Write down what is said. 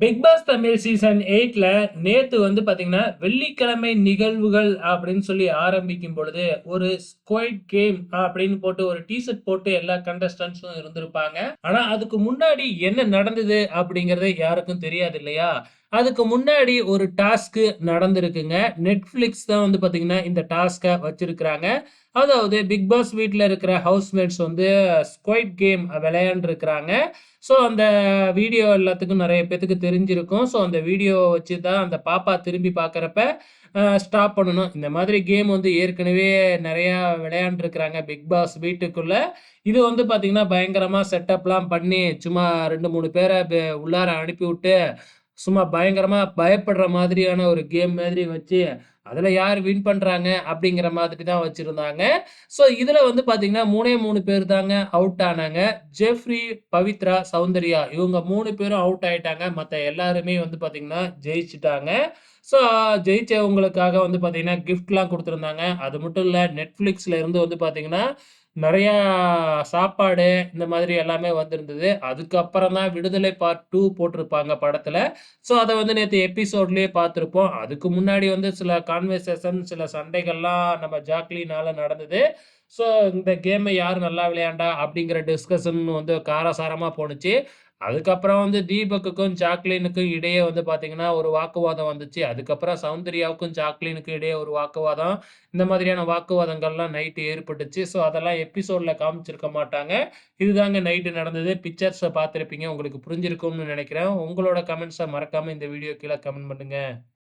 Big pass Tamil season 8ல நேத்து வந்து பாத்தீங்கன்னா, வெள்ளிக்கிழமை நிகழ்வுகள் அப்படின்னு சொல்லி ஆரம்பிக்கும் பொழுது, ஒரு ஸ்குவைட் கேம் அப்படின்னு போட்டு ஒரு டீஷர்ட் போட்டு எல்லா கண்டஸ்டன்ட்ஸும் இருந்திருப்பாங்க. ஆனா, அதுக்கு முன்னாடி என்ன நடந்தது அப்படிங்கிறது யாருக்கும் தெரியாது இல்லையா? அதுக்கு முன்னாடி ஒரு டாஸ்க் நடந்திருக்குங்க. Netflix தான் வந்து பாத்தீங்கன்னா, இந்த டாஸ்க்க வச்சிருக்கிறாங்க. அதாவது பிக் பாஸ் வீட்ல இருக்கிற ஹவுஸ்மேட்ஸ் வந்து ஸ்குவைட் கேம் விளையாண்டுருக்கிறாங்க. ஸோ, அந்த வீடியோ எல்லாத்துக்கும் நெறைய பேத்துக்கு தெரிஞ்சிருக்கும். ஸோ, அந்த வீடியோவ வச்சு தான் அந்த பாப்பா திரும்பி பார்க்கிறப்ப, ஸ்டாப் பண்ணணும். இந்த மாதிரி கேம் வந்து ஏற்கனவே நெறையா விளையாண்டுருக்கிறாங்க பிக் பாஸ் வீட்டுக்குள்ள. இது வந்து பார்த்தீங்கன்னா, பயங்கரமா செட்டப்லாம் பண்ணி, சும்மா 2, 3 பேர உள்ளார அனுப்பிவுட்டு, சும்மா பயங்கரமா பயப்படுற மாதிரியான ஒரு கேம் மாதிரி வச்சு, அதுல யார் வின் பண்றாங்க அப்படிங்கிற மாதிரி தான் வச்சிருந்தாங்க. ஸோ, இதுல வந்து பார்த்தீங்கன்னா, 3 பேர் தாங்க அவுட் ஆனாங்க. ஜெஃப்ரி, பவித்ரா, சௌந்தர்யா இவங்க 3 பேரும் அவுட் ஆயிட்டாங்க. மத்த எல்லாருமே வந்து பார்த்தீங்கன்னா, ஜெயிச்சுட்டாங்க. ஸோ, ஜெயிச்சவங்களுக்காக வந்து பார்த்தீங்கன்னா, கிஃப்ட்லாம் குடுத்துருந்தாங்க. அது மட்டும் இல்ல Netflixல இருந்து வந்து பார்த்தீங்கன்னா, நெறையா சாப்பாடு இந்த மாதிரி எல்லாமே வந்திருந்தது. அதுக்கப்புறம் தான் விடுதலை பார்ட் 2 போட்டிருப்பாங்க படத்துல. ஸோ, அத வந்து நேத்து எபிசோட்லயே பார்த்திருப்போம். அதுக்கு முன்னாடி வந்து சில கான்வர்சேஷன், சில சண்டைகள்லாம் நம்ம ஜாக்லினால நடந்தது. ஸோ, இந்த கேம யார் நல்லா விளையாண்டா? அப்படிங்கிற டிஸ்கஷன் வந்து காரசாரமா போணுச்சு. அதுக்கப்புறம் வந்து தீபக்குக்கும், ஜாக்லினுக்கும் இடையே வந்து பார்த்தீங்கன்னா, ஒரு வாக்குவாதம் வந்துச்சு. அதுக்கப்புறம் சௌந்தர்யாவுக்கும், ஜாக்லினுக்கும் இடையே ஒரு வாக்குவாதம். இந்த மாதிரியான வாக்குவாதங்கள்லாம் நைட்டு ஏற்பட்டுச்சு. ஸோ, அதெல்லாம் எபிசோட்ல காமிச்சிருக்க மாட்டாங்க. இதுதாங்க நைட்டு நடந்தது. பிக்சர்ஸ பார்த்திருப்பீங்க. உங்களுக்கு புரிஞ்சிருக்கும்னு நெனைக்கிறேன். உங்களோட கமெண்ட்ஸ மறக்காம இந்த வீடியோ கீழ கமெண்ட் பண்ணுங்க.